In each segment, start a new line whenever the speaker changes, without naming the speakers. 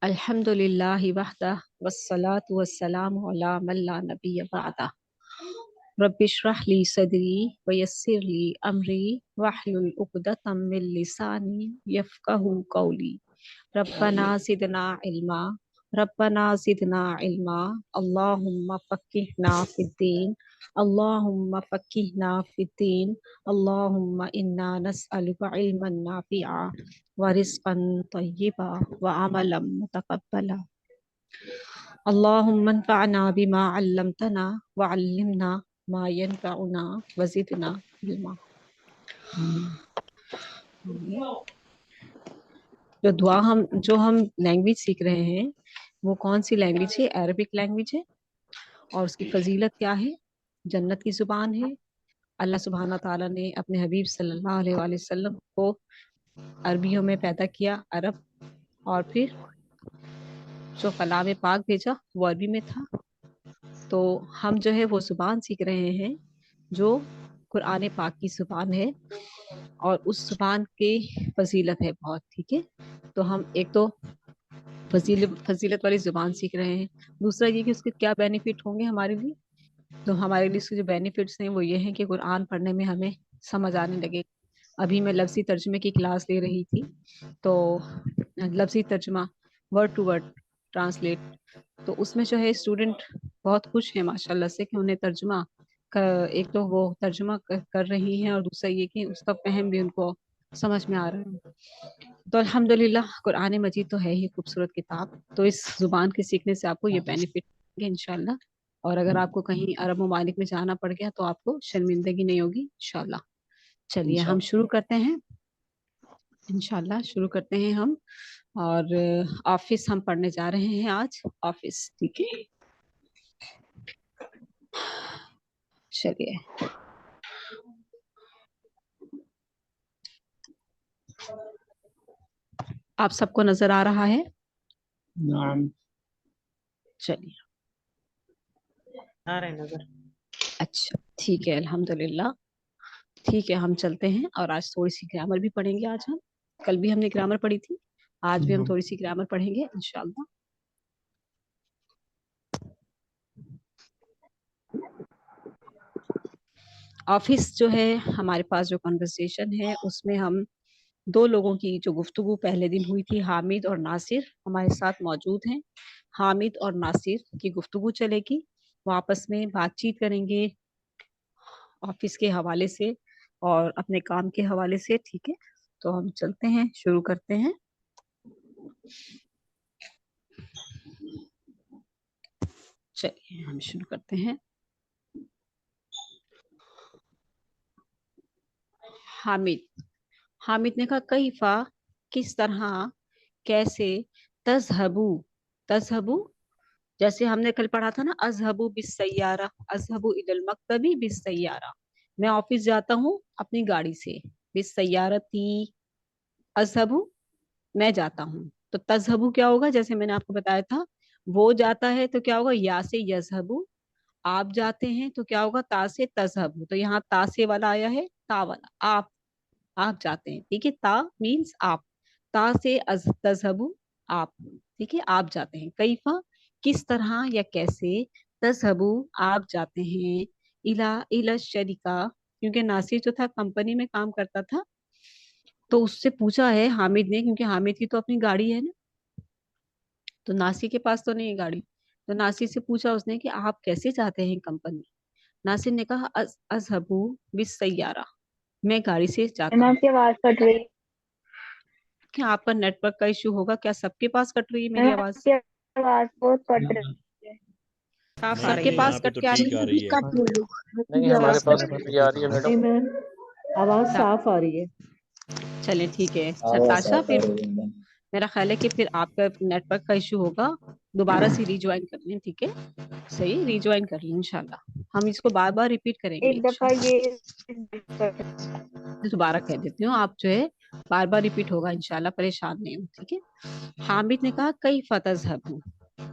अल्हम्दुलिल्लाहि वहदह वस्सलातु वस्सलामु अला मन ला नबिय्य बअदा। रब्बिश्रह ली सदरी वयस्सिर ली अमरी वहलुल उक़दतम मिन लिसानी यफ़क़हू क़ौली। रब्बना ज़िदना इल्मा रब्बना ज़िदना इल्मा अल्लाहुम्मा फ़क़्क़िहना फ़िद्दीन अल्लाहुम्मा फ़क़्क़िहना फ़िद्दीन अल्लाहुम्मा इन्ना नस्अलुका इल्मन नाफ़िआ व रिज़्क़न तय्यिबा व अमलन मुतक़ब्बला। अल्लाहुम्मा अन्फ़अना बिमा अल्लमतना व अल्लिमना मा यनफ़अुना व ज़िदना इल्मा। जो हम लैंग्वेज सीख रहे हैं वो कौन सी लैंग्वेज है? अरबिक लैंग्वेज है। और उसकी फजीलत क्या है? जन्नत की ज़ुबान है। अल्लाह सुब्हाना ताला ने अपने हबीब सल्लल्लाहु अलैहि वसल्लम को अरबियों में पैदा किया, अरब, और फिर जो कलाम पाक भेजा वो अरबी में था। तो हम जो है वो ज़ुबान सीख रहे हैं जो कुरान पाक की ज़ुबान है और उस ज़ुबान की फजीलत है बहुत। ठीक है, तो हम एक तो फजीलत वाली ज़ुबान सीख रहे हैं, दूसरा ये कि उसके क्या बेनिफिट होंगे हमारे लिए। तो हमारे लिए इसके जो बेनिफिट्स हैं वो ये हैं कि कुरान पढ़ने में हमें समझ आने लगे। अभी मैं लफ्ज़ी तर्जुमे की क्लास ले रही थी, तो लफ्ज़ी तर्जुमा, वर्ड टू वर्ड ट्रांसलेट, तो उसमें जो है स्टूडेंट बहुत खुश हैं माशाल्लाह से कि उन्हें तर्जुमा एक तो वो तर्जुमा कर रही हैं और दूसरा ये कि उसका फ़हम भी उनको समझ में आ रहा है। तो अल्हम्दुलिल्लाह कुरान मजीद तो है ही खूबसूरत किताब, तो इस ज़ुबान के सीखने से आपको ये बेनिफिट होंगे इंशाल्लाह। और अगर आपको कहीं अरब ममालिक में जाना पड़ गया तो आपको शर्मिंदगी नहीं होगी इंशाल्लाह। चलिए हम शुरू करते हैं, इंशाल्लाह शुरू करते हैं हम। और ऑफिस हम पढ़ने जा रहे हैं आज, ऑफिस। ठीक है, चलिए। आप सबको नजर आ रहा है?
नाम
चलिए,
आ रहे नजर।
अच्छा ठीक है, अल्हम्दुलिल्लाह। ठीक है, हम चलते हैं और आज थोड़ी सी ग्रामर भी पढ़ेंगे। आज हम, कल भी हमने ग्रामर पढ़ी थी, आज भी हम थोड़ी सी ग्रामर पढ़ेंगे इंशाल्लाह। ऑफिस जो है हमारे पास जो कन्वर्सेशन है उसमें हम दो लोगों की जो गुफ्तगू पहले दिन हुई थी, हामिद और नासिर हमारे साथ मौजूद हैं। हामिद और नासिर की गुफ्तगू चलेगी, वो आपस में बातचीत करेंगे ऑफिस के हवाले से और अपने काम के हवाले से। ठीक है, तो हम चलते हैं, शुरू करते हैं। चलिए हम शुरू करते हैं। हामिद ने कहा कैफा, किस तरह, कैसे, तज़हबू, तज़हबू जैसे हमने कल पढ़ा था ना, अज़हबू बिस्सय्यारा, अज़हबू इलल मक्तबी बिस्सय्यारा, मैं ऑफिस जाता हूँ अपनी गाड़ी से। बिस्सय्यारती, अज़हबू मैं जाता हूँ, तो तज़हबू क्या होगा? जैसे मैंने आपको बताया था, वो जाता है तो क्या होगा? या से यज़हबू। आप जाते हैं तो क्या होगा? ता से तज़हबू। तो यहाँ ता से वाला आया है, ता वाला, आप जाते हैं। ठीक है, ता मीन्स आप, ता से तज़हबू आप। ठीक है, आप जाते हैं। कैफा किस तरह या कैसे, तज़हबू आप जाते हैं, इला शरीका क्योंकि नासिर जो था कंपनी में काम करता था, तो उससे पूछा है हामिद ने, क्योंकि हामिद की तो अपनी गाड़ी है ना, तो नासिर के पास तो नहीं है गाड़ी, तो नासिर से पूछा उसने कि आप कैसे जाते हैं कंपनी। नासिर ने कहा अज़हबू बिस सैयारा, मैं गाड़ी से जाता हूँ।
आपकी आवाज कट रही है।
क्या आपका नेटवर्क का इशू होगा? क्या सबके पास कट रही है मेरी आवाज?
आपकी आवाज बहुत कट रही है।
साफ सबके पास कट के आ रही है?
नहीं, हमारे पास भी आ रही है मैडम।
आवाज साफ आ रही है।
चले ठीक है नताशा, फिर मेरा ख्याल है कि फिर आपका नेटवर्क का इशू होगा, दोबारा से रिज्वाइन कर लें। ठीक है, सही, रिज्वाइन कर लें इंशाल्लाह। हम इसको बार बार रिपीट करेंगे
एक दफा ये
दोबारा कह देती हूँ, आप जो है बार बार रिपीट होगा इंशाल्लाह, परेशान नहीं हो। ठीक है, हामिद ने कहा कई फतज़हबू,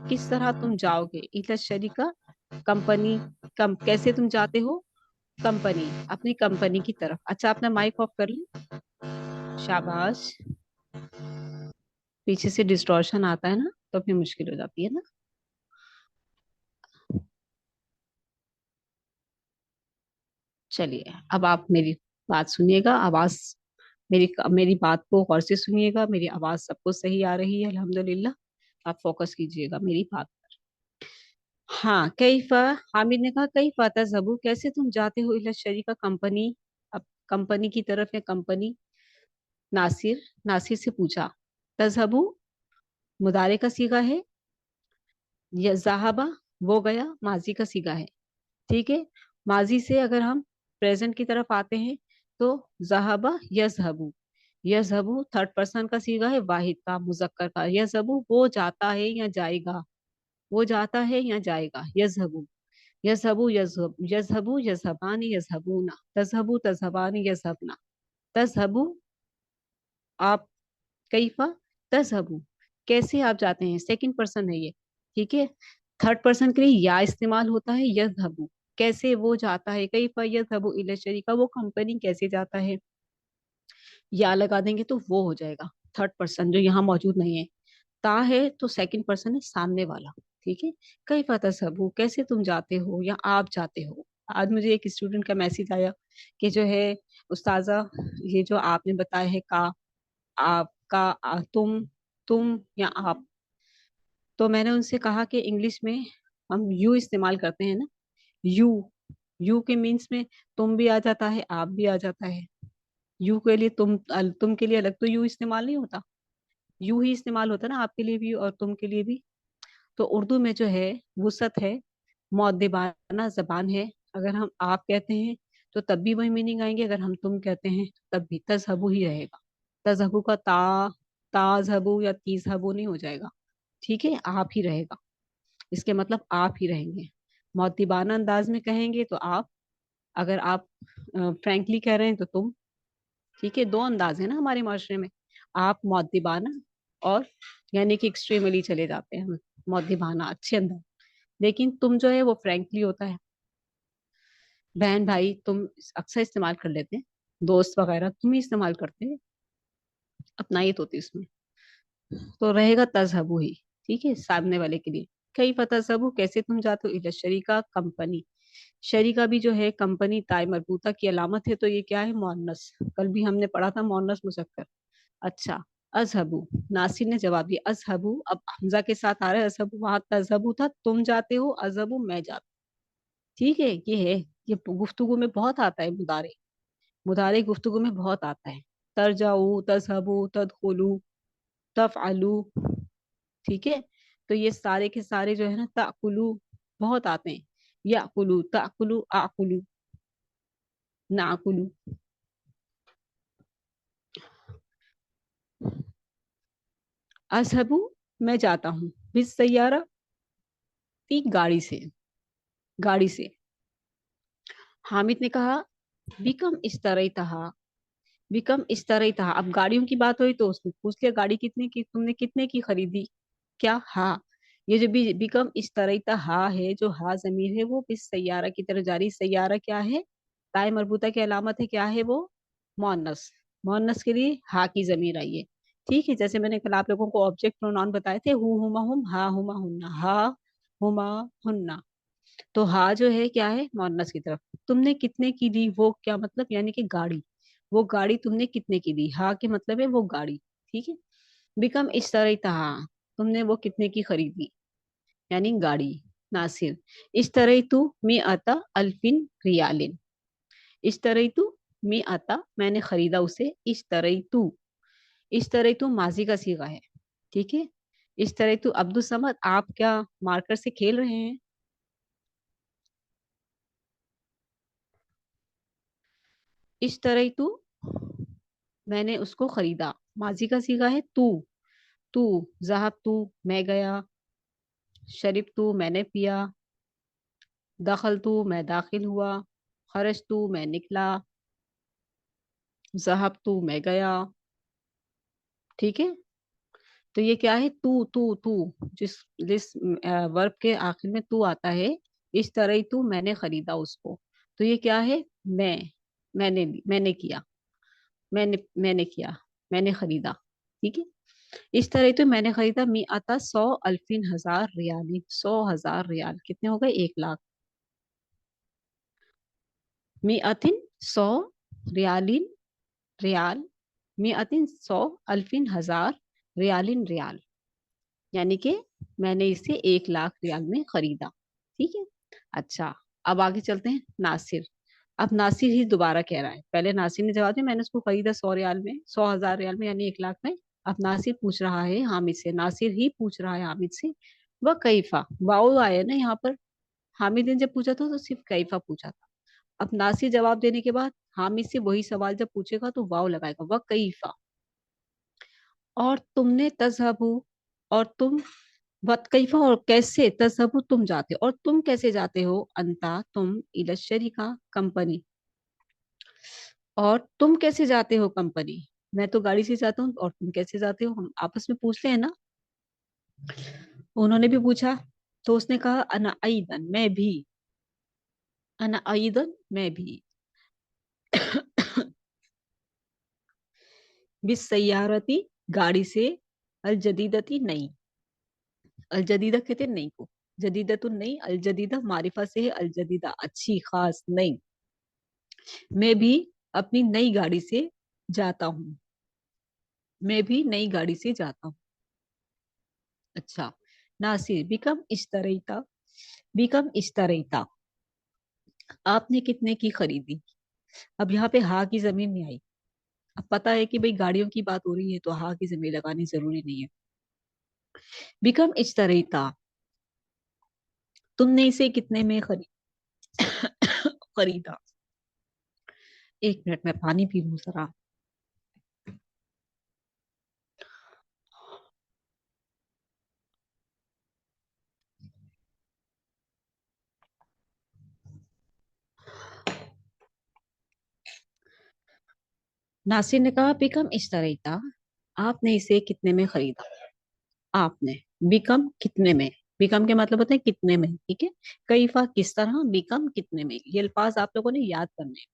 किस तरह तुम जाओगे, इला शरीका कंपनी, कैसे तुम जाते हो कंपनी, अपनी कंपनी की तरफ। अच्छा, अपना माइक ऑफ कर लें, शाबाश, पीछे से डिस्टॉर्शन आता है ना, तो फिर मुश्किल हो जाती है ना। चलिए अब आप मेरी बात सुनिएगा, आवाज मेरी मेरी बात को गौर से सुनिएगा, मेरी आवाज सबको सही आ रही है अल्हम्दुलिल्लाह। आप फोकस कीजिएगा मेरी बात। हाँ, कैफा, हामिद ने कहा कैफा तज़हबू, कैसे तुम जाते हो इला शरीका कंपनी, अब कंपनी की तरफ है कंपनी। नासिर, नासिर से पूछा, तज़हबू मुदारे का सीगा है, या ज़हाबा वो गया माजी का सीगा है। ठीक है, माजी से अगर हम प्रेजेंट की तरफ आते हैं तो ज़हाबा यज़हबू, यज़हबू थर्ड पर्सन का सीगा है, वाहिद का मुजक्कर का। यज़हबू वो जाता है या जाएगा, वो जाता है या जाएगा। यज़हबू, यज़हबू यज़हब, यज़हबू यज़हबानी यज़हबूना, तज़हबू तज़हबानी यज़हबना। तज़हबू आप, कैफा तज़हबू कैसे आप जाते हैं, सेकंड पर्सन है ये। ठीक है, थर्ड पर्सन के लिए या इस्तेमाल होता है यज़हबू, कैसे वो जाता है। कैफा यज़हबू इला शरीका, वो कंपनी कैसे जाता है, या लगा देंगे तो वो हो जाएगा थर्ड पर्सन जो यहाँ मौजूद नहीं है। ता है तो सेकंड पर्सन है सामने वाला। ठीक है, कई तज़हबू कैसे तुम जाते हो या आप जाते हो। आज मुझे एक स्टूडेंट का मैसेज आया कि जो है उस्ताजा, ये जो आपने बताया है का, आपका, तुम या आप, तो मैंने उनसे कहा कि इंग्लिश में हम यू इस्तेमाल करते हैं ना, यू, यू के मीन्स में तुम भी आ जाता है, आप भी आ जाता है। यू के लिए तुम के लिए अलग तो यू इस्तेमाल नहीं होता, यू ही इस्तेमाल होता है ना, आपके लिए भी और तुम के लिए भी। तो उर्दू में जो है वुसत है, मुअद्दिबाना जबान है। अगर हम आप कहते हैं तो तब भी वही मीनिंग आएंगे, अगर हम तुम कहते हैं तब भी तज़हबू ही रहेगा। तज़हबू का ताज़हबू या तीज़हबू नहीं हो जाएगा। ठीक है, आप ही रहेगा, इसके मतलब आप ही रहेंगे। मुअद्दिबाना अंदाज में कहेंगे तो आप, अगर आप फ्रैंकली कह रहे हैं तो तुम। ठीक है, दो अंदाज है ना हमारे माशरे में, आप मुअद्दिबाना, और यानी कि एक्सट्रीमली चले जाते हैं हम, मुअद्दिबाना अच्छे अंदाज, लेकिन तुम जो है वो फ्रैंकली होता है। बहन भाई तुम अक्सर इस्तेमाल कर लेते हैं, दोस्त वगैरह तुम ही इस्तेमाल करते हैं, अपनाइत होती है इसमें, तो रहेगा तज़हबू ही। ठीक है, सामने वाले के लिए। कई तज़हबू कैसे तुम जाते हो इला शरीका कंपनी, शरीका भी जो है कंपनी ताय मरबूता की अलामत है, तो ये क्या है, मुअन्नस। कल भी हमने पढ़ा था मुअन्नस मुज़क्कर। अच्छा, अजहबू, नासिर ने जवाब दिया अजहबू, अब हमजा के साथ आ रहा है अजहबू, वहां तजहबू था तुम जाते हो, अजहबू मैं जाता। ठीक है, ये है, ये गुफ्तगू में बहुत आता है, मुदारे, मुदारे गुफ्तगू में बहुत आता है। तरजाऊ, तजहबू, तदखुलू, तफअलू। ठीक है, तो ये सारे के सारे जो है ना ताकुलू बहुत आते हैं। याकुलू, ताकुलू, आकुलू, नाकुलू। अजहबू मैं जाता हूँ, बिस सैयारा ती गाड़ी से, गाड़ी से। हामिद ने कहा बिकम इस तरह तहा, बिकम इस तरह तहा, अब गाड़ियों की बात हुई तो उसने पूछ लिया गाड़ी कितने की, तुमने कितने की खरीदी। क्या, हाँ, ये जो बिकम इस तरह तहा है, जो हा जमीर है वो इस सैयारा की तरफ जा रही। सैयारा क्या है, ताय मरबूता की अलामत है, क्या है वो, मोअन्नस। मोअन्नस के लिए हा की जमीर आई है। ठीक है, जैसे मैंने कल आप लोगों को ऑब्जेक्ट प्रोनाउन बताए थे, हु हुमा हुम, हा हुमा हुन्ना, हा हुमा हुन्ना। तो हा जो है क्या है, मोअन्नस की तरफ। तुमने कितने की दी, वो क्या मतलब, यानी कि गाड़ी, वो गाड़ी तुमने कितने की दी, हा के मतलब है वो गाड़ी। ठीक है, बिकम इस तरह तहा, तुमने वो कितने की खरीदी, यानी गाड़ी। नासिर, इस तरह तू मी आता अल्फिन रियालिन, इस तरह तू मी आता मैंने खरीदा उसे, इस तरह तू, इस तरह तू माजी का सीगा है। ठीक है, इस तरह तू, अब्दुल समद आप क्या मार्कर से खेल रहे हैं। इस तरह तू मैंने उसको खरीदा, माजी का सीगा है तू, तू, जहाब तू मैं गया, शरीब तू मैंने पिया, दखल तू मैं दाखिल हुआ, खरज तू मैं निकला, जहाब तू मैं गया। ठीक है, तो ये क्या है, तू, जिस जिस वर्ब के आखिर में तू आता है, इस तरह ही तू मैंने खरीदा उसको, तो ये क्या है, मैं, मैंने किया, मैंने किया, मैंने खरीदा। ठीक है, اس طرح تو میں نے خریدا می آتا 100,000 ریال، 100,000 ریال کتنے ہو گئے؟ 1,00,000. می آتن 100 ریالین ریال، می آتن 100,000 ریالین ریال، یعنی کہ میں نے اسے 1,00,000 ریال میں خریدا. ٹھیک ہے. اچھا اب آگے چلتے ہیں. ناصر، اب ناصر ہی دوبارہ کہہ رہا ہے. پہلے ناصر نے جواب دیا میں نے اس کو خریدا 100 ریال میں، 100,000 ریال میں یعنی 1,00,000 میں. اب ناصر پوچھ رہا ہے حامد سے، ناصر ہی پوچھ رہا ہے حامد سے وہ کیفا، واؤ آیا نا یہاں پر. حامد نے جب پوچھا تھا تو صرف کیفا پوچھا تھا. اب ناصر جواب دینے کے بعد حامد سے وہی سوال جب پوچھے گا تو واؤ لگائے گا، وہ کیفا. اور تم نے تذہبو، اور تم، وقت کیفا اور کیسے، تذہبو تم جاتے، اور تم کیسے جاتے ہو، انتا تم، الی الشریکہ کمپنی، اور تم کیسے جاتے ہو کمپنی. میں تو گاڑی سے جاتا ہوں اور تم کیسے جاتے ہو، ہم آپس میں پوچھتے ہیں نا. انہوں نے بھی پوچھا تو اس نے کہا انا ایدن، میں بھی، انا ایدن میں بھی، بالسیارتی گاڑی سے، الجدیدتی نئی، الجدیدہ کہتے ہیں نئی کو، جدیدت نئی، الجدیدہ معرفہ سے ہے، الجدیدہ اچھی خاص نئی. میں بھی اپنی نئی گاڑی سے جاتا ہوں، میں بھی نئی گاڑی سے جاتا ہوں. اچھا ناصر، بیکم اشتریتا، بیکم اشتریتا، آپ نے کتنے کی خریدی. اب یہاں پہ ہا کی ضمیر نہیں آئی. اب پتا ہے کہ بھئی گاڑیوں کی بات ہو رہی ہے تو ہا کی ضمیر لگانی ضروری نہیں ہے. بیکم اشتریتا، تم نے اسے کتنے میں خریدا. ایک منٹ میں پانی پی لوں ذرا. ناصر نے کہا بیکم اشتریتا، آپ نے اسے کتنے میں خریدا. آپ نے، بیکم کتنے میں، بیکم کے مطلب ہوتے ہیں کتنے میں. ٹھیک ہے. کیفا کس طرح، بیکم کتنے میں. یہ الفاظ آپ لوگوں نے یاد کرنے ہیں.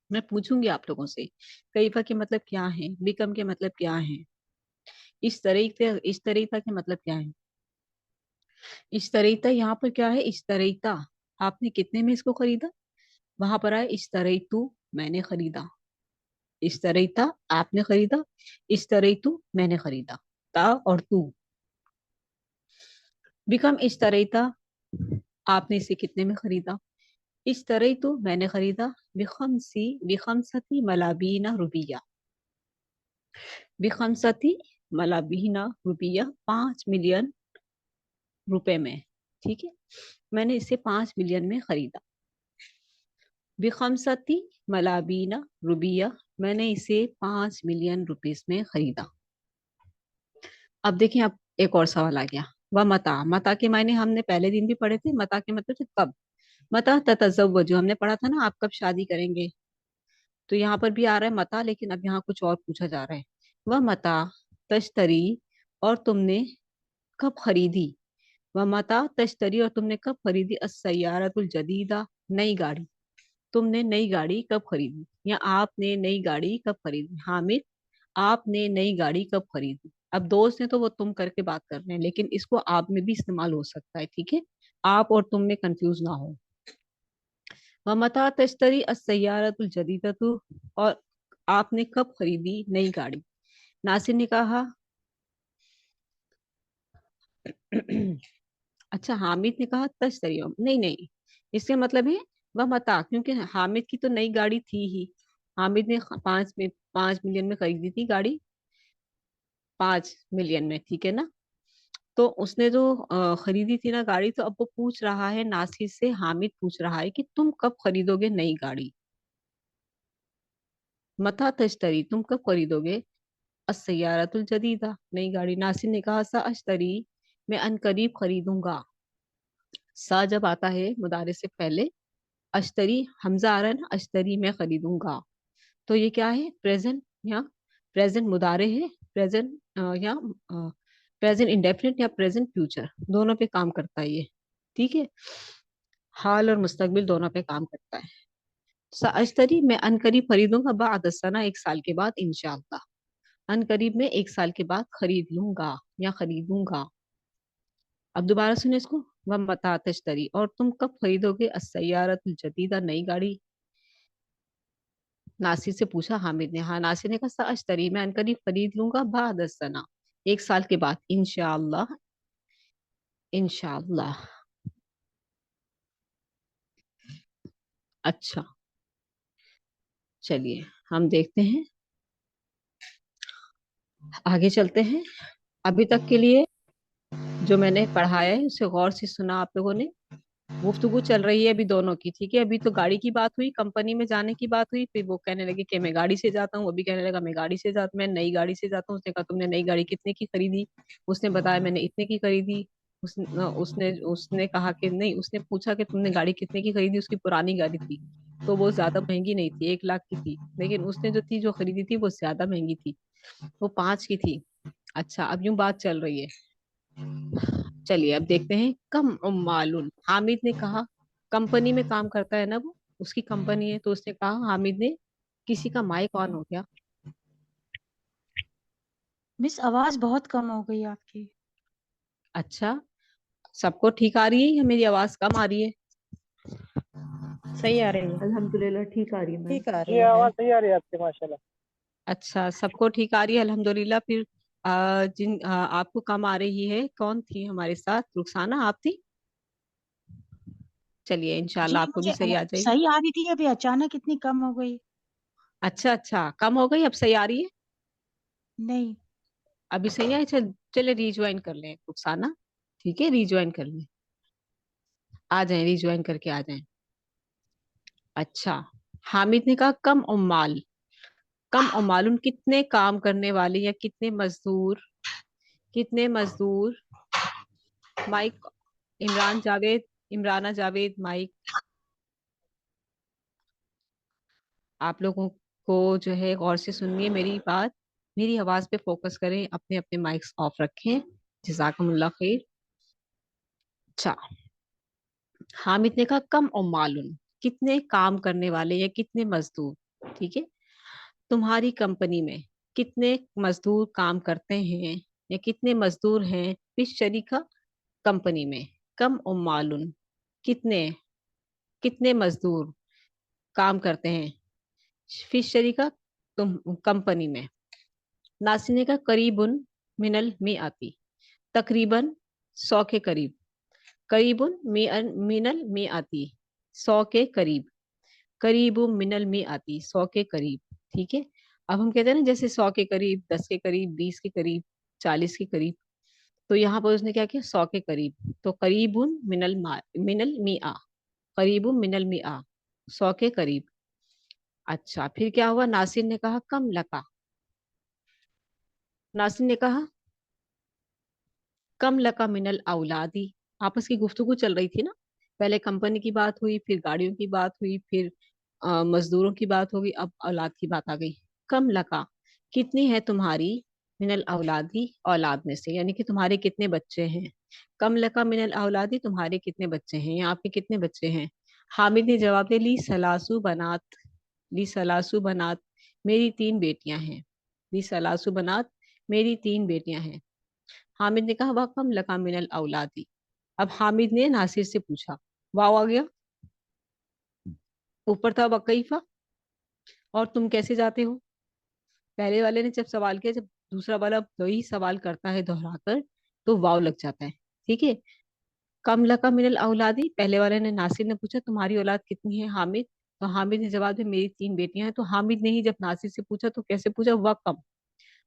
میں پوچھوں گی آپ لوگوں سے کیفا کے مطلب کیا ہے، بیکم کے مطلب کیا ہے، اشتریتا کے مطلب کیا ہے. اشتریتا یہاں پر کیا ہے، اشتریتا آپ نے کتنے میں اس کو خریدا. وہاں پر آئے اشتریتو میں نے خریدا، اشتریتا آپ نے خریدا، اشتریتو میں نے خریدا. تا اور تو. بیکم اشتریتا، آپ نے اسے کتنے میں خریدا. اشتریتو میں نے خریدا، بخمستی ملابینا روپیہ، بخمستی ملابینا روپیہ 5 ملین روپے میں. ٹھیک ہے. میں نے اسے 5 ملین میں خریدا. بخمستی ملابینا روپیہ، میں نے اسے 5 ملین روپیز میں خریدا. اب دیکھیں اب ایک اور سوال آ گیا. وہ متا، متا کے معنی ہم نے پہلے دن بھی پڑھے تھے. متا کے مطلب کب. متا تتزوجو ہم نے پڑھا تھا نا، آپ کب شادی کریں گے. تو یہاں پر بھی آ رہا ہے متا، لیکن اب یہاں کچھ اور پوچھا جا رہا ہے. وہ متا تشتری، اور تم نے کب خریدی. وہ متا تشتری، اور تم نے کب خریدی. السیارۃ الجدیدہ نئی گاڑی، تم نے نئی گاڑی کب خریدی، یا آپ نے نئی گاڑی کب خریدی. حامد آپ نے نئی گاڑی کب خریدی. اب دوست نے تو وہ تم کر کے بات کر رہے ہیں، لیکن اس کو آپ میں بھی استعمال ہو سکتا ہے. ٹھیک ہے. آپ اور تم میں کنفیوز نہ ہو. ومتا تشتری السیارۃ الجدیدۃ، اور آپ نے کب خریدی نئی گاڑی. ناصر نے کہا اچھا حامد نے کہا تشتری، نہیں نہیں اس کا مطلب ہے وہ متا، کیونکہ حامد کی تو نئی گاڑی تھی ہی. حامد نے 5 ملین میں خریدی تھی گاڑی، 5 ملین میں. ٹھیک ہے نا. تو اس نے جو خریدی تھی نا گاڑی، تو اب وہ پوچھ رہا ہے ناصر سے، حامد پوچھ رہا ہے کہ تم کب خریدو گے نئی گاڑی. متا تشتری تم کب خریدو گے السیارۃ الجدیدہ نئی گاڑی. ناصر نے کہا سا اشتری میں ان قریب خریدوں گا. سا جب آتا ہے مضارع سے پہلے، اشتری حمزہ آ رہا ہے نا، اشتری میں خریدوں گا. تو یہ کیا ہے، پریزنٹ یا پریزنٹ مضارع ہے. پریزنٹ یا پریزنٹ انڈیفینٹ یا پریزنٹ فیوچر دونوں پہ کام کرتا ہے یہ. ٹھیک ہے. حال اور مستقبل دونوں پہ کام کرتا ہے. ساشتری میں ان قریب خریدوں گا، بعد السنہ ایک سال کے بعد انشاءاللہ. अन करीब में 1 साल के बाद खरीद लूंगा या खरीदूंगा। अब दोबारा सुने इसको। वह मता तश्तरी, और तुम कब खरीदोगे अस्सैयारतुल जदीदा, नई गाड़ी। नासिर से पूछा हामिद ने। हाँ, नासिर ने कहा साश्तरी, मैं अनकरीब खरीद लूंगा, बाद सना, 1 साल के बाद, इंशाअल्लाह, इंशाअल्लाह। अच्छा, चलिए हम देखते हैं, आगे चलते हैं। अभी तक के लिए जो मैंने पढ़ाया है उसे गौर से सुना आप लोगों ने। गुफ्तगू चल रही है अभी दोनों की, ठीक है। अभी तो गाड़ी की बात हुई, कंपनी में जाने की बात हुई, फिर वो कहने लगे कि मैं गाड़ी से जाता हूँ, वो भी कहने लगा मैं गाड़ी से जाता, मैं नई गाड़ी से जाता हूँ। उसने कहा तुमने नई गाड़ी कितने की खरीदी। उसने बताया मैंने इतने की खरीदी। उसने उसने कहा कि नहीं, उसने पूछा कि तुमने गाड़ी कितने की खरीदी। उसकी पुरानी गाड़ी थी, तो वो ज्यादा महंगी नहीं थी, 1 लाख की थी, लेकिन उसने जो थी, जो खरीदी थी, वो ज्यादा महंगी थी, वो 5 की थी। अच्छा, अब यूं बात चल रही है। चलिए अब देखते हैं। कम मालूम, हामिद ने कहा, कंपनी में काम करता है ना वो, उसकी कंपनी है, तो उसने कहा, हामिद ने, किसी का माइक ऑन हो गया।
मिस आवाज बहुत कम हो गई आपकी।
अच्छा, सबको ठीक आ रही है या मेरी आवाज कम आ रही है।
सही आ रही है, अल्हम्दुलिल्लाह ठीक आ रही है मैम।
ठीक आ रही
ये
है।
आवाज सही आ रही है आपकी माशाल्लाह।
अच्छा, सबको ठीक आ रही है, अल्हम्दुलिल्लाह। फिर आपको कम आ रही है, कौन थी हमारे साथ। रुखसाना आप थी। चलिए
जी
इंशाल्लाह आपको भी
मुझे
सही आ जाएगी।
सही आ रही थी, अभी अचानक इतनी कम हो गई।
अच्छा अच्छा, कम हो गई, अब सही आ रही है।
नहीं।
अभी सही है। चले रिज्वाइन कर लें रुखसाना, ठीक है, रिज्वाइन कर लें, आ जाएं, रिज्वाइन करके आ जाएं। अच्छा, हामिद ने कहा कम उम्माल, कम उम्मालुन, कितने काम करने वाले या कितने मजदूर, कितने मजदूर। Mike, Imran Javed, Imrana Javed, Mike. आप लोगों को जो है गौर से सुनिए मेरी बात, मेरी आवाज पे फोकस करें, अपने अपने माइक्स ऑफ रखें। जजाकमुल्लाह खैर। अच्छा, हामिद ने कहा कम उम्मालुन, कितने काम करने वाले या कितने मजदूर, ठीक है। तुम्हारी कंपनी में कितने मजदूर काम करते हैं या कितने मजदूर हैं इस शरीका कंपनी में। कम उम्मालुन, कितने, कितने मजदूर काम करते हैं फिश शरीका तुम कंपनी में। नासिर ने कहा करीबुन मिनल में आती, तकरीबन 100 के करीब। करीबुन मिनल में आती, 100 के करीब। करीब मिनल में आती, 100 के करीब, ठीक है। अब हम कहते हैं ना, जैसे 100 के करीब, 10 के करीब, 20 के करीब, 40 के करीब, तो यहाँ पर उसने क्या किया, 100 के करीब। तो करीबुन मिनल मिआ, करीबुन मिनल मिआ, 100 के करीब। अच्छा, फिर क्या हुआ। नासिर ने कहा कम लका, नासिर ने कहा कम लका मिनल औलादी। आपस की गुफ्तगू चल रही थी ना, पहले कंपनी की बात हुई, फिर गाड़ियों की बात हुई, फिर मजदूरों की बात होगी, अब औलाद की बात आ गई। कम लका, कितनी है तुम्हारी, मिनल औलादी, औलाद में से, यानी कि तुम्हारे कितने बच्चे हैं। कम लका मिनल औलादी, तुम्हारे कितने बच्चे हैं या आपके कितने बच्चे हैं। हामिद ने जवाब दिया ली सलासू बनात, ली सलासू बनात, मेरी 3 बेटियां हैं। ली सलासू बनात, मेरी 3 बेटियां हैं। हामिद ने कहा वह कम लका मिनल औलादी। अब हामिद ने नासिर से पूछा, वाव आ गया, ऊपर था वकईफा, और तुम कैसे जाते हो। पहले वाले ने जब सवाल किया, जब दूसरा वाला वही सवाल करता है दोहराकर, तो वाव लग जाता है, ठीक है। कम लका मिनल औलादी, पहले वाले ने, नासिर ने पूछा तुम्हारी औलाद कितनी है हामिद। तो हामिद ने जवाब दिया मेरी 3 बेटियां हैं। तो हामिद ने ही जब नासिर से पूछा तो कैसे पूछा,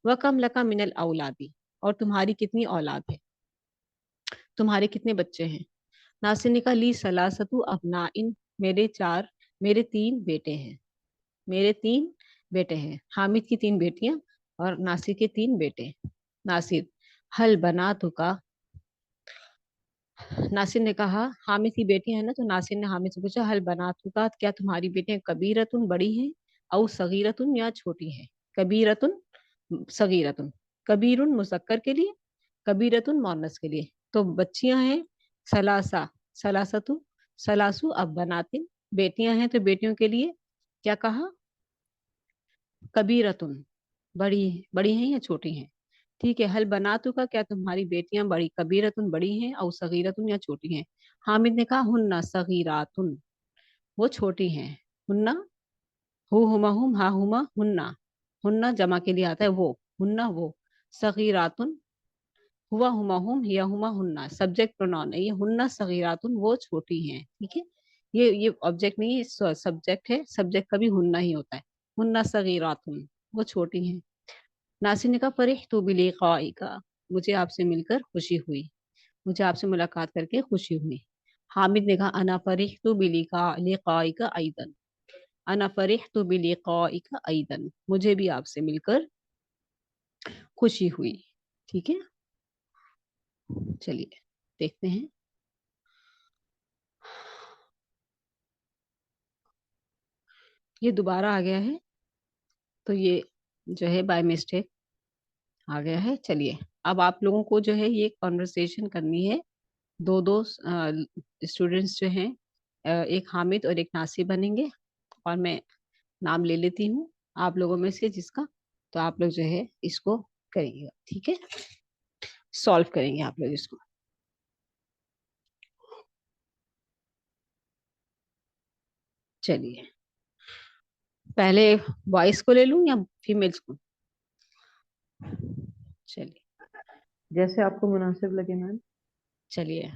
वह कम लका मिनल औलादी, और तुम्हारी कितनी औलाद है, तुम्हारे कितने बच्चे हैं। नासिर ने कहा ली सलासतु अबनाइन, मेरे 3 बेटे हैं, मेरे 3 बेटे हैं। हामिद की 3 बेटियां और नासिर के 3 बेटे। नासिर, हल बना का, नासिर ने कहा हामिद की बेटियां है ना, तो नासिर ने हामिद से पूछा हल बना का, क्या तुम्हारी बेटियां कबीरतुन, बड़ी हैं, औ सगीरतुन, या छोटी हैं। कबीरतुन, सगीरतुन, कबीरुन मुजक्कर के लिए, कबीरतुन मोनस के लिए। तो बच्चियां हैं सलासा, सलासतु, सलासु अब बनातिन, बेटियां हैं तो बेटियों के लिए क्या कहा, कबीरतुन, बड़ी हैं या छोटी हैं, ठीक है। हल बनातु का, क्या तुम्हारी बेटियां बड़ी, कबीरतुन बड़ी हैं, और सगीरतुन या छोटी हैं। हामिद ने कहा हुन्ना सगीरातुन, वो छोटी हैं। हुन्ना, हु हुमा हुम हा हुमा हुन्ना, हुन्ना जमा के लिए आता है वो, हुन्ना वो। सगीरातुन, हुआ हुमा हुम हिया हुमा हुन्ना, सब्जेक्ट प्रोनाउन है ये। हुन्ना सगीरातुन, वो छोटी हैं, ठीक है। ये ऑब्जेक्ट नहीं है, सब्जेक्ट है। सब्जेक्ट कभी हुन्ना ही होता है। हुन्ना सगीरातुन, वो छोटी हैं। नासिर ने कहा फरिहतु बिलिकाइका, मुझे आपसे मिलकर खुशी हुई, मुझे आपसे मुलाकात करके खुशी हुई। हामिद ने कहा अना फरिहतु बिलिकाइका अयदन, अना फरिहतु बिलिकाइका अयदन, मुझे भी आपसे मिलकर खुशी हुई, ठीक है। चलिए देखते हैं। ये दोबारा आ गया है, तो ये जो है बाय मिस्टेक आ गया है। चलिए अब आप लोगों को जो है ये कॉन्वर्सेशन करनी है। दो दो स्टूडेंट्स जो हैं, एक हामिद और एक नासिर बनेंगे, और मैं नाम ले लेती हूँ आप लोगों में से जिसका, तो आप लोग जो है इसको करेंगे, ठीक है। सॉल्व करेंगे आप लोग इसको। चलिए पहले बॉयज को ले लूं या फीमेल्स को? चलिए
जैसे आपको मुनासिब लगे मैम।
चलिए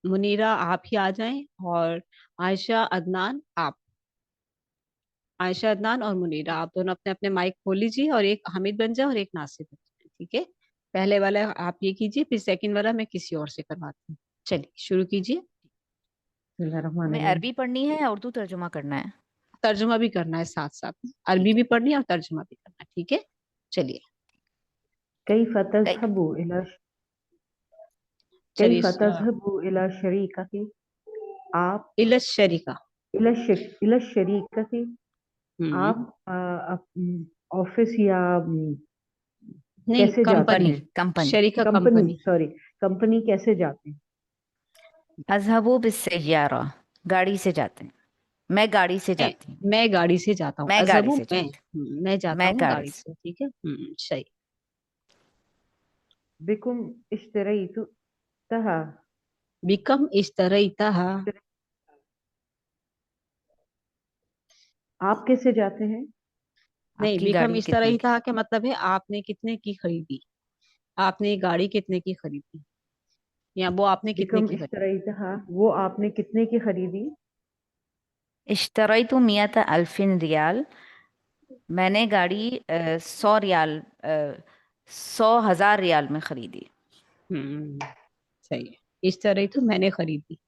मुनीरा आप ही आ जाएं, और आयशा अदनान आप, आयशा अदनान और मुनीरा आप दोनों अपने अपने माइक खोल लीजिए, और एक हामिद बन जाए और एक नासिर बन जाए, ठीक है। पहले वाला आप ये कीजिए, फिर सेकंड वाला मैं किसी और से करवाती हूँ। चलिए शुरू कीजिए।
हमें अरबी पढ़नी है या उर्दू तर्जुमा करना है?
तर्जुमा भी करना है साथ साथ में, अरबी भी पढ़नी है और तर्जुमा भी करना है, ठीक है। चलिए
कैफ तज़हबु इला
चलिए
कैफ तज़हबु इला शरीकति, आप
इला शरीका,
इला शरीकति, आप ऑफिस या
नहीं
कैसे जाते
कंपनी,
हैं?
कंपनी।
शरीका
कंपनी,
कंपनी।
सॉरी, कंपनी कैसे जाते हैं?
अज़हबु बिस्सय्यारा, गाड़ी से जाते हैं। मैं गाड़ी से जाती हूँ।
मैं गाड़ी से जाता हूँ।
मैं गाड़ी
अज़हबु
से
मैं,
जाती
मैं
हूँ।
जाता
मैं
हूँ
गाड़ी
गाड़ी
से।
से, ठीक है। सही।
बिकुम इश्तरैतु तहा,
बिकम इश्तरैता,
आप कैसे जाते हैं?
नहीं,
आपकी
बिकम
गाड़ी कितने की?
इश्तरैता का मतलब है आपने कितने की खरीदी, आपने ये गाड़ी कितने की खरीदी, या वो आपने कितने
बिकुम
की खरीदी।
इश्तरैतहा, वो आपने कितने की खरीदी?
इश्तरैतु मियत अल्फिन रियाल, मैंने गाड़ी 100 रियाल 100,000 रियाल में खरीदी।
सही है। इश्तरैतु मैंने खरीदी,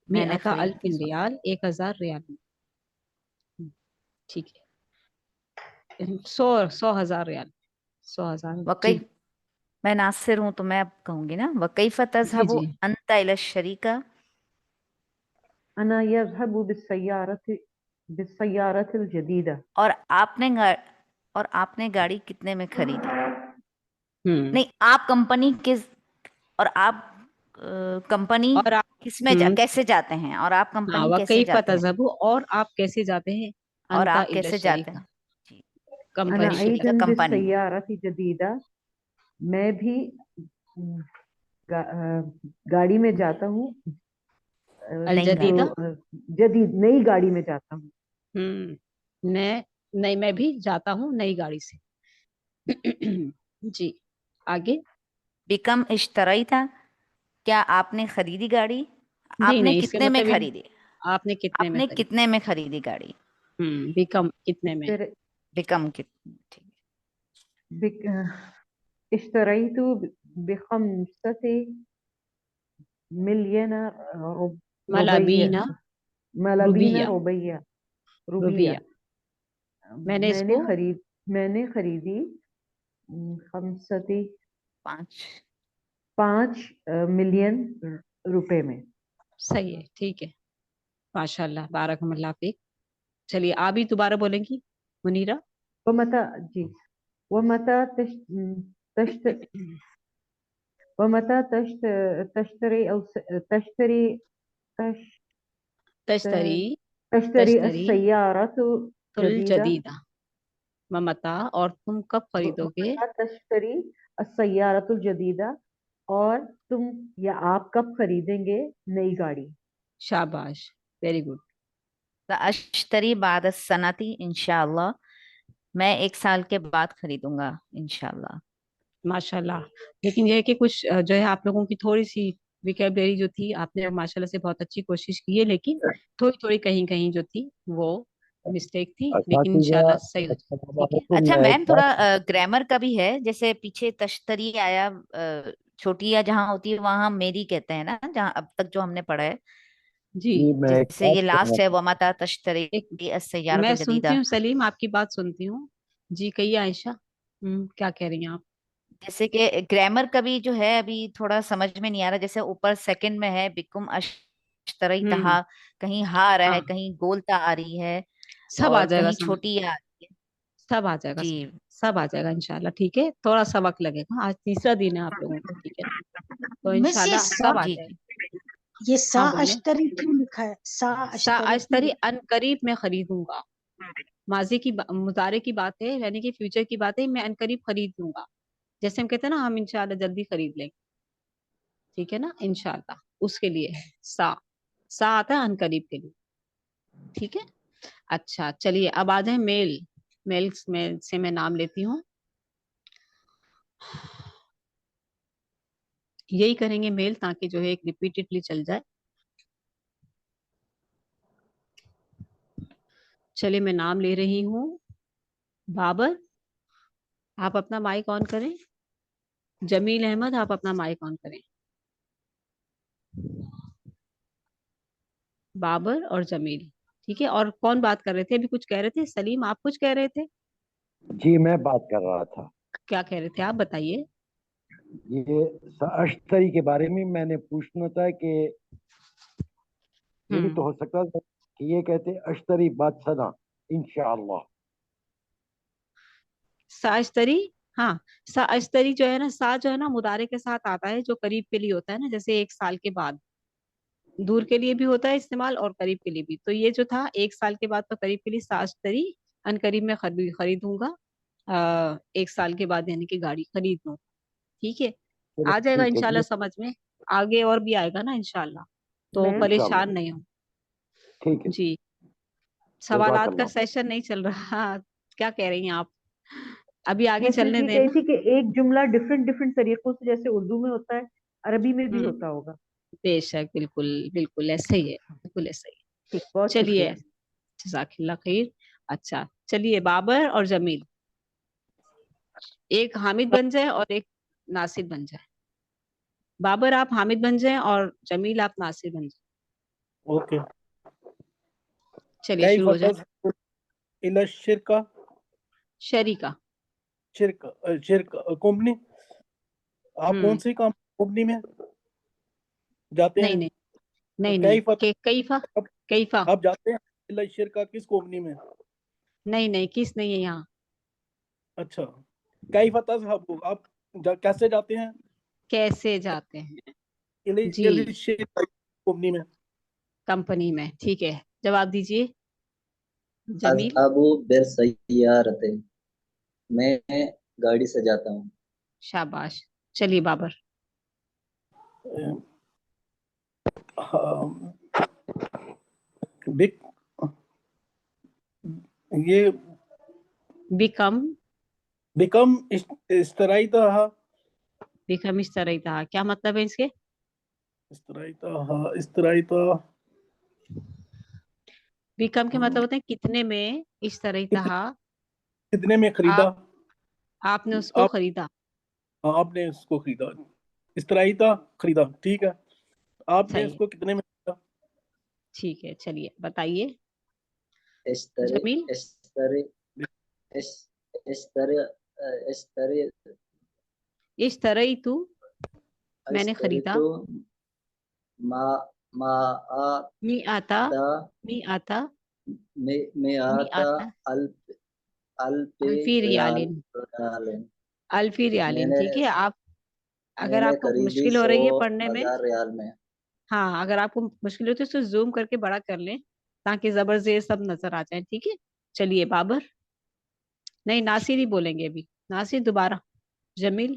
मैंने
मिअता
खरीदी
अल्फिन रियाल 1000 रियाल में, ठीक है। 100,000 रियाल, 100,000
वकई,
जी।
मैं नासिर हूँ तो मैं अब कहूंगी ना, वकैफ
जी
तज़हबु
जी।
अंत इला शरीका,
अना यज़हबु बिस्सय्यारतिल जदीदा,
और आपने गाड़ी कितने में खरीदी?
हम्म
नहीं, आप कंपनी किस, और आप कंपनी
और आप,
किस में कैसे जाते हैं, और आप
हाँ
कंपनी कैसे
वकैफ
जाते हैं,
तज़हबु, और आप कैसे जाते हैं,
और
अंता
आप
इला
कैसे जाते
शरीका,
हैं? जी,
अना
कंपनी के
शरीका
साथ।
अयदन
कंपनी में।
बिस्सय्यारति जदीदा, मैं भी गाड़ी में जाता हूँ,
अल
नई
जो
गाड़ी।
जदीदा,
जदीद नई गाड़ी में जाता हूँ।
मैं नहीं, मैं भी जाता हूँ नई गाड़ी से। जी आगे।
बिकम इश्तरई था, क्या आपने खरीदी गाड़ी?
नहीं
आपने
नहीं, इसका
कितने में
मतलब ये
खरीदी?
आपने कितने में
आपने
खरीदी।
कितने में खरीदी गाड़ी?
बिकम कितने में।
फिर
बिकम कितने, ठीक है।
इश्तरैतु बिखम्सति मिलियन रुबैया,
मलाबीना,
मलाबीना
रुबिया,
रुबैया, रुबिया,
रुबिया, मैंने इसको,
मैंने खरीदी खम्सती 5 मिलियन रुपए में।
सही है, ठीक है। माशाल्लाह, बारकल्लाह फीक। चलिए आप भी दोबारा बोलेंगी मुनीरा।
वमता जी, वमता तश्त वमता तश्त तश्तरी अव तश्तरी तश
तश्तरी,
तश्तरी
तश्तरी
السيارة
तुल
जदीदा,
जदीदा, ममता, और तुम कब खरीदोगे?
मता तश्तरी अस्सय्यारतुल जदीदा, और तुम या आप कब खरीदेंगे नई गाड़ी?
शाबाश, वेरी गुड।
अश्तरी बाद सनाती इंशाअल्लाह, मैं 1 साल के बाद खरीदूंगा इंशाअल्लाह।
माशाल्लाह। लेकिन यह है कि कुछ जो है आप लोगों की थोड़ी सी विकेबलरी जो थी, आपने माशाल्लाह से बहुत अच्छी कोशिश की है, लेकिन थोड़ी थोड़ी कहीं कहीं जो थी वो मिस्टेक थी, लेकिन
असातिज़ा
इंशाल्लाह सही हो जाएगी।
अस्सलाम
ठीक है।
वालेकुम,
अच्छा
मैं एक
मैम,
बात
थोड़ा ग्रामर का भी है, जैसे पीछे तश्तरी आया, छोटी या जहाँ होती है वहां हम मेरी कहते हैं ना, जहाँ अब तक जो हमने पढ़ा है।
जी।
जी मैं एक
जैसे
बात
ये
कहना
लास्ट है, वमाता तश्तरी
एक मैं
अस्सय्यारतुल
सुनती
जदीदा।
हूँ सलीम, आपकी बात सुनती हूँ। जी कहिए आयशा। क्या कह रही हैं आप?
जैसे कि ग्रामर का भी जो है अभी थोड़ा समझ में नहीं आ रहा, जैसे ऊपर सेकंड में है बिकुम अश्तरी
हम्म।
तहा, कहीं हा आ रहा है,
हाँ,
कहीं गोलता आ रही है,
सब आ
और
जाएगा
कहीं
समझ,
छोटी आ रही है।
सब आ जाएगा
जी।
समझ, सब आ जाएगा इंशाल्लाह। ठीक है, थोड़ा सा वक्त लगेगा, आज तीसरा दिन है आप लोगों का, ठीक है ना? तो
मिस ये
इंशाल्लाह
सा,
सब आ
जी
जाएगा।
ये सा
हाँ बोले।
अश्तरी क्यों लिखा है? सा अश्तरी क्यों
साअस्तरी
लिखा
अन करीब मैं खरीदूंगा। माजी की मुजारे की बात है, यानी कि फ्यूचर की बात है, मैं अन करीब खरीद लूंगा। जैसे हम कहते हैं ना, हम इंशाल्लाह जल्दी खरीद लेंगे। ठीक है ना, इंशाल्लाह उसके लिए है सा आता है अन करीब के लिए। ठीक है। अच्छा चलिए, अब आ जाए मेल। मेल में से मैं नाम लेती हूँ। यही करेंगे मेल, ताकि जो है एक रिपीटेडली चल जाए। चलिए मैं नाम ले रही हूँ। बाबर, आप अपना माइक ऑन करें। जमील अहमद, आप अपना माइक ऑन करें। बाबर और जमील। ठीक है। और कौन बात कर रहे थे? अभी कुछ कह रहे थे सलीम, आप कुछ कह रहे थे?
जी मैं बात कर रहा था।
क्या कह रहे थे आप, बताइए।
ये अश्तरी के बारे में मैंने पूछना था कि ये भी तो
हम्म।
हो सकता है कि ये कहते अश्तरी बात सदा इंशाअल्लाह।
साश्तरी। हाँ, साश्तरी जो है ना, सा जो है ना मुदारे के साथ आता है, जो करीब के लिए होता है ना, जैसे 1 साल के बाद। दूर के लिए भी होता है इस्तेमाल और करीब के लिए भी। तो ये जो था 1 साल के बाद, तो करीब के लिए साश्तरी अन करीब में खरीदूंगा। 1 साल के बाद यानी कि गाड़ी खरीद लूँ। ठीक है।
चलो
आ जाएगा
ठीक है
इंशाल्लाह
जी।
समझ में। आगे और भी आएगा ना इंशाल्लाह, तो
मैं
परेशान
इंशाअल्लाह।
नहीं हो।
ठीक है।
जी। सवालात का
जज़ाकल्लाह।
सेशन नहीं चल रहा। क्या कह रही हैं आप? अभी आगे
मैं सिर्फ
चलने
ये कही
देना।
थी कि एक जुमला डिफरेंट डिफरेंट तरीकों से, जैसे उर्दू में होता है, अरबी में भी
हम्म।
होता होगा।
बेशक, बिल्कुल बिल्कुल ऐसे ही है, बिल्कुल ऐसे ही
ठीक,
है।
बहुत
चलिए,
शुक्रिया।
जज़ाकिल्लाह खैर। अच्छा चलिए, बाबर और जमील, एक हामिद बन जाए और एक नासिर बन जाए। बाबर आप हामिद बन जाए और जमील आप नासिर बन जाए।
ओके।
चलिए
कैफ
शुरू हो जाए।
तज़हबु इला शिरका,
शरीका।
शिरका कंपनी। आप कौन
हम्म।
सी कंपनी में जाते
नहीं
हैं?
नहीं, नहीं नहीं,
कैफ
कैफा।
आप,
कैफा।
आप जाते हैं इला शिरका किस कंपनी में?
नहीं नहीं, किस नहीं है यहाँ।
अच्छा। कैफ तज़हबु आप कैसे जाते हैं
कैसे जाते हैं। जी,
इला शिरका कंपनी में?
कंपनी में। ठीक है, जवाब दीजिए जमील।
अज़हबु बिस्सय्यारति, मैं गाड़ी से जाता हूँ।
शाबाश। चलिए बाबर।
हाँ, बिक ये
बिकम।
बिकम इस्तराई था।
बिकम इस तरह ही था, क्या मतलब है इसके?
इस्तराई था
बिकम के मतलब होते हैं कितने में, इस तरह ही था।
कितने में खरीदा?
आप आपने उसको
आप,
खरीदा।
हाँ, आपने उसको खरीदा। इस्तराई था, खरीदा, ठीक है। आपने
सही है।
उसको कितने में खरीदा?
ठीक है, चलिए बताइए
इस्तरे
जमील।
इस्तरे इस इस्तरे इस्तरे
इस तरह ही तू, मैंने खरीदा।
इस्तरितु मा मा आता
मी आता। मी आता।
में
मी
आता
आता।
अल्प अल्पे
अल्फी
रियाल
रियालिन।
रियालिन।
अल्फी रियालिन,
मैंने
ठीक है। आप, अगर
मैंने
आपको
खरीदी
मुश्किल हो
सौ
रही है पढ़ने में,
हजार रियाल में।
हाँ अगर आपको मुश्किल होती है तो जूम करके बड़ा कर लें, ताकि जबर जेर सब नजर आ जाए। ठीक है। चलिए बाबर, नहीं, नासिर ही बोलेंगे अभी। नासिर दोबारा। जमील।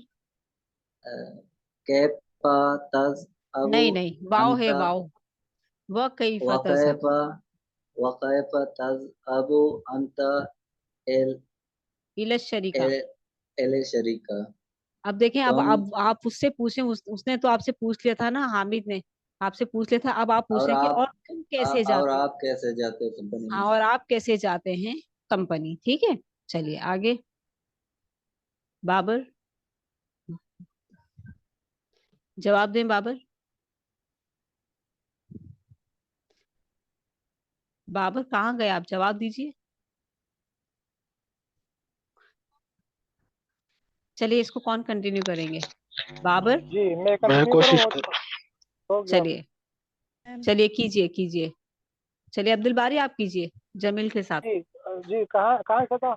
कैफा तज़हबु
नहीं नहीं, वाव है,
अंता
वाव। व कैफा तज़हब।
वकैफा वकैफा तज़हबु अंता एल
इला शरीका।
L L शरीका।
अब देखें, अब
तुम
अब आप उससे पूछें, उसने तो आपसे पूछ लिया था ना, हामिद ने आपसे पूछ लिया था, अब आप
और
पूछें कि और तुम कैसे
और
जाते हो।
आप कैसे जाते हो कंपनी
हाँ,
में?
और आप कैसे जाते हैं कंपनी। ठीक है, चलिए आगे। बाबर, जवाब दें बाबर। बाबर कहाँ गए आप, जवाब दीजिए। चलिए इसको कौन कंटिन्यू करेंगे, बाबर।
जी मैं
मैं
कंटिन्यू
कोशिश
करूँ? हो गया।
चलिए चलिए, कीजिए कीजिए। चलिए अब्दुल बारी आप कीजिए जमील के साथ।
जी जी, कहाँ कहाँ से था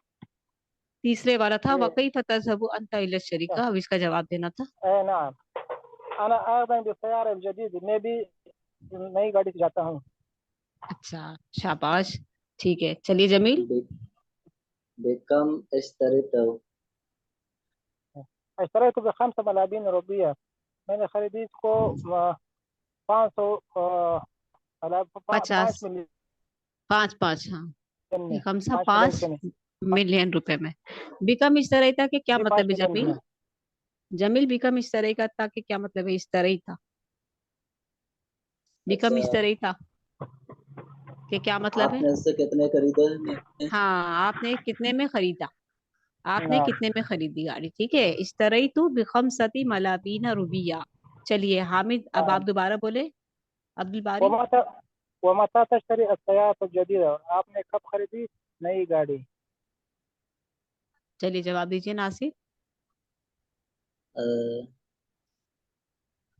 तीसरे वाला था,
ये?
वकई फतज़हबु अंता इला शरीका, अब इसका जवाब देना था।
नाम अना आदम बिस्यार अल जदीद, मैं भी नई गाड़ी से जाता हूँ।
अच्छा, शाबाश, ठीक है। चलिए जमील।
बेकम इश्तरीतो।
اشتريت ب5 ملايين روبية، मैंने खरीदी इसको 500 5
50,
मिलियन
5 हाँ,
में,
एक हमसा
5 मिलियन
5
रुपए में।
मिलियन रुपए में। बिकम इस तरह था कि क्या
जी,
मतलब
5
है
मिलियन
जमील?
में।
जमील, बिकम इस तरह का था कि क्या मतलब है, इस तरह ही था। बिकम
अच्छा,
इस तरह ही था कि क्या मतलब है?
आपने उससे कितने खरीदे हैं?
हाँ, आपने कितने में खरीदा, आपने
नाम
कितने में खरीदी गाड़ी। ठीक है, इस तरह ही तो बिखमसती मलाबीना रुबिया। चलिए हामिद, अब आप दोबारा बोले। अब्दुल बारी।
वमता वमता तश्तरी अस्सयात जदीदा, आपने कब खरीदी नई गाड़ी?
चलिए जवाब दीजिए नासिर।
अ,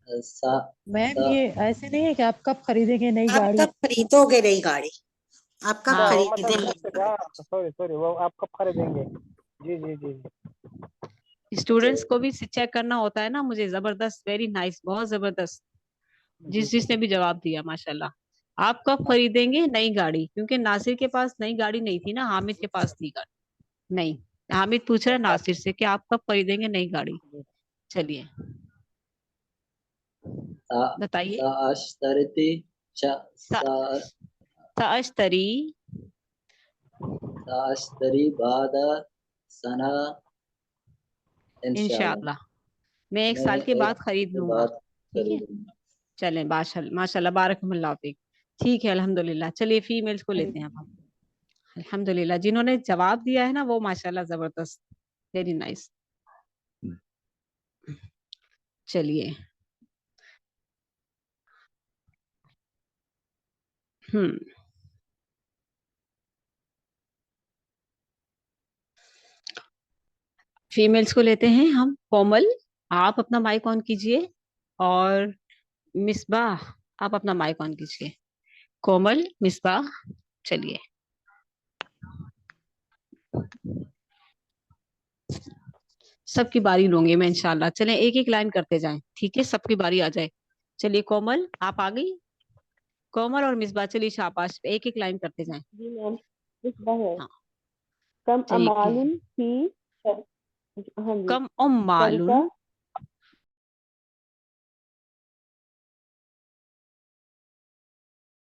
सा,
मैम
सा,
ये ऐसे नहीं है कि आप कब खरीदेंगे नई
आप
गाड़ी?
कब खरीदोगे नई गाड़ी, आप कब
हाँ,
वमता
खरीदेंगे?
तश्तरी, सॉरी वो आप कब खरीदेंगे? जी जी जी जी।
स्टूडेंट्स को भी चेक करना होता है ना मुझे। जबरदस्त, वेरी नाइस, बहुत जबरदस्त। जिसने भी जवाब दिया माशाल्लाह। आप कब खरीदेंगे नई गाड़ी, क्योंकि नासिर के पास नई गाड़ी नहीं थी ना, हामिद के पास थी गाड़ी। नहीं, हामिद पूछ रहा है नासिर से कि आप कब खरीदेंगे नई गाड़ी। चलिए
सा,
बताइए।
साअश्तरिती
सा-
सा,
साअश्तरी।
साअश्तरी बादा सना इंशाल्लाह।
इंशाल्लाह, मैं एक
मैं
साल के बाद
एक
खरीद
के
लूंगा।
बाद
ठीक है,
खरीदूंगा।
चलें, माशाल्लाह बारकल्लाह फीक। ठीक है, अल्हम्दुलिल्लाह। चलिए फीमेल्स को लेते हैं अब हम। अल्हम्दुलिल्लाह, जिन्होंने जवाब दिया है ना वो माशाल्लाह जबरदस्त, वेरी नाइस। चलिए, हम्म, फीमेल्स को लेते हैं हम। कोमल, आप अपना माइक ऑन कीजिए, और मिसबाह, आप अपना माइक ऑन कीजिए। कोमल, मिसबाह, चलिए। सबकी बारी लूंगी मैं इंशाल्लाह। चलें एक एक लाइन करते जाएं, ठीक है, सबकी बारी आ जाए। चलिए कोमल, आप आ गई। कोमल और मिसबाह, चलिए शाबाश, एक एक लाइन करते जाएं।
जी मैम, मिसबा है।
हाँ,
कम
चलिए
अमालुन फी हाँ जी,
कम उम
शरीका
मालून